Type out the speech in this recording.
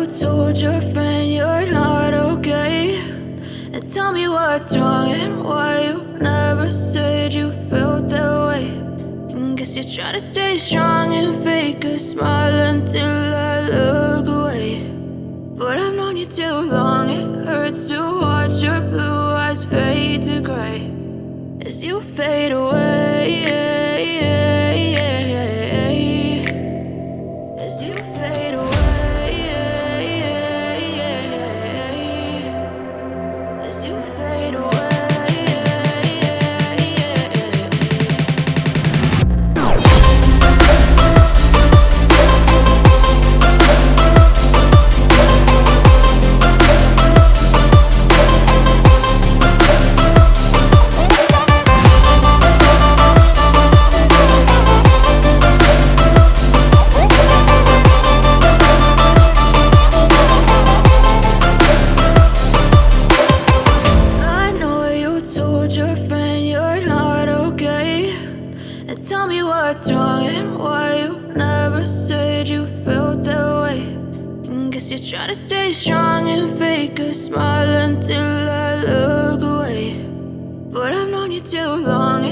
you told your friend you're not okay. And tell me what's wrong and why you never said you felt that way. And guess you're trying to stay strong and fake a smile until I look away. But I've known you too long, it hurts to watch your blue eyes fade to gray as you fade away. As you fade away. As you fade away. Tell me what's wrong and why you never said you felt that way. And guess you're trying to stay strong and fake a smile until I look away. But I've known you too long,